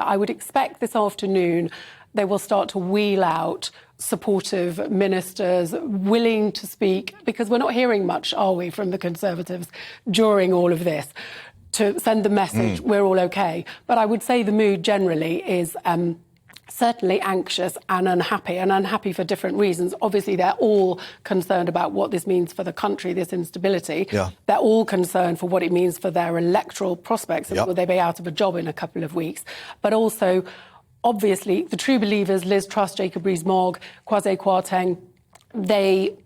I would expect this afternoon they will start to wheel out supportive ministers willing to speak, because we're not hearing much, are we, from the Conservatives during all of this, to send the message we're all OK. But I would say the mood generally is certainly anxious and unhappy for different reasons. Obviously, they're all concerned about what this means for the country, this instability. Yeah. They're all concerned for what it means for their electoral prospects. Yep. Will they be out of a job in a couple of weeks? But also, obviously, the true believers, Liz Truss, Jacob Rees-Mogg, Kwasi Kwarteng, they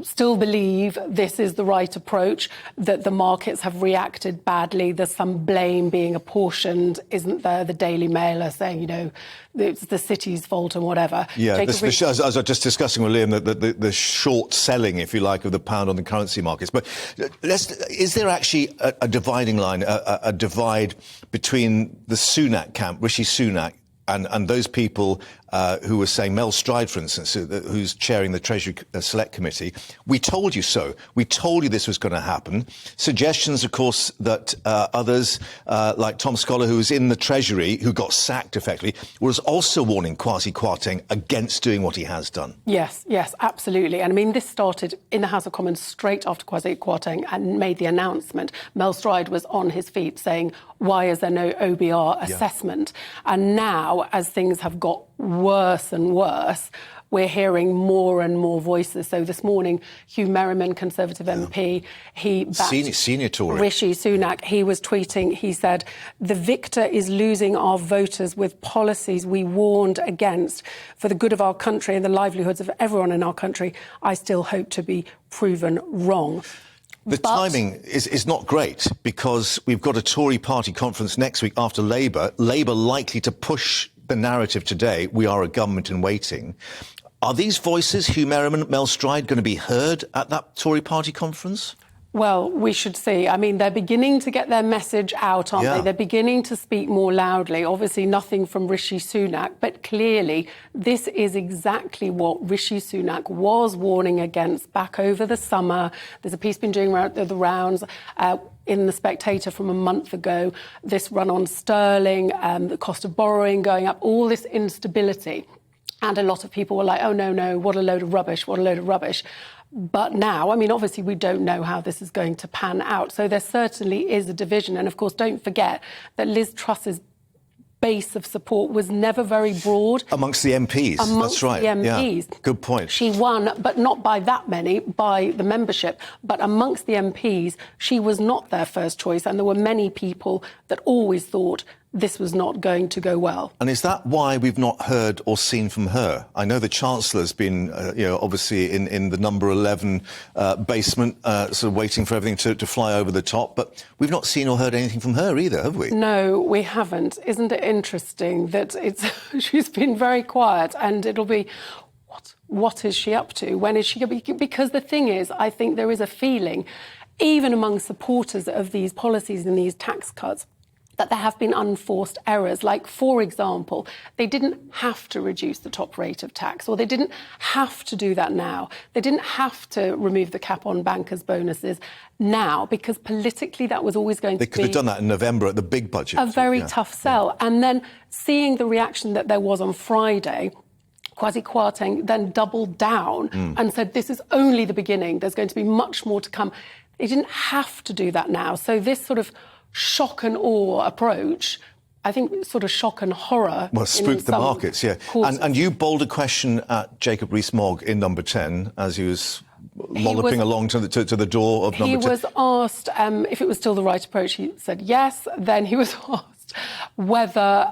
still believe this is the right approach, that the markets have reacted badly. There's some blame being apportioned, isn't there? The Daily Mail are saying, you know, it's the city's fault and whatever. Yeah, as I was just discussing with Liam, the short selling, if you like, of the pound on the currency markets. But is there actually a dividing line, a divide between the Sunak camp, Rishi Sunak, and those people who were saying, Mel Stride, for instance, who's chairing the Treasury Select Committee, we told you so. We told you this was going to happen. Suggestions, of course, that others, like Tom Scholar, who was in the Treasury, who got sacked effectively, was also warning Kwasi Kwarteng against doing what he has done. Yes, absolutely. And I mean, this started in the House of Commons straight after Kwasi Kwarteng and made the announcement. Mel Stride was on his feet saying, why is there no OBR assessment? Yeah. And now, as things have got worse and worse, we're hearing more and more voices. So this morning, Hugh Merriman, Conservative MP, he backed senior Tory Rishi Sunak. He was tweeting, he said, the victor is losing our voters with policies we warned against for the good of our country and the livelihoods of everyone in our country. I still hope to be proven wrong. The timing is not great, because we've got a Tory party conference next week after Labour likely to push the narrative today, we are a government in waiting. Are these voices, Hugh Merriman, Mel Stride, going to be heard at that Tory party conference? Well, we should see. I mean, they're beginning to get their message out, aren't they? They're beginning to speak more loudly. Obviously, nothing from Rishi Sunak, but clearly this is exactly what Rishi Sunak was warning against back over the summer. There's a piece been doing the rounds in The Spectator from a month ago. This run on sterling, the cost of borrowing going up, all this instability. And a lot of people were like, oh, no, what a load of rubbish, what a load of rubbish. But now, I mean, obviously, we don't know how this is going to pan out. So there certainly is a division. And, of course, don't forget that Liz Truss's base of support was never very broad. Amongst the MPs, that's right. The MPs. Yeah. Good point. She won, but not by that many, by the membership. But amongst the MPs, she was not their first choice. And there were many people that always thought this was not going to go well. And is that why we've not heard or seen from her? I know the Chancellor's been, obviously in the number 11 basement, sort of waiting for everything to fly over the top. But we've not seen or heard anything from her either, have we? No, we haven't. Isn't it interesting that she's been very quiet, and it'll be, what is she up to? When is she going to be? Because the thing is, I think there is a feeling, even among supporters of these policies and these tax cuts, that there have been unforced errors. Like, for example, they didn't have to reduce the top rate of tax, or they didn't have to do that now. They didn't have to remove the cap on bankers' bonuses now, because politically that was always going to be... They could have done that in November at the big budget. A very tough sell. Yeah. And then seeing the reaction that there was on Friday, Kwasi Kwarteng then doubled down and said, this is only the beginning. There's going to be much more to come. They didn't have to do that now. So this sort of shock and awe approach, I think sort of shock and horror. Well, spooked the markets, yeah. And you bowled a question at Jacob Rees-Mogg in number 10 as he was lolloping along to the door of number 10. He was asked if it was still the right approach. He said yes. Then he was asked whether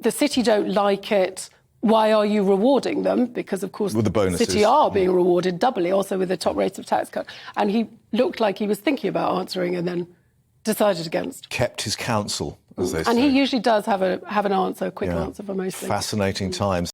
the city don't like it, why are you rewarding them? Because, of course, with the bonuses, City are being rewarded doubly, also with the top rates of tax cut. And he looked like he was thinking about answering and then decided against. Kept his counsel, as they say. And he usually does have an answer, a quick answer for most things. Fascinating times.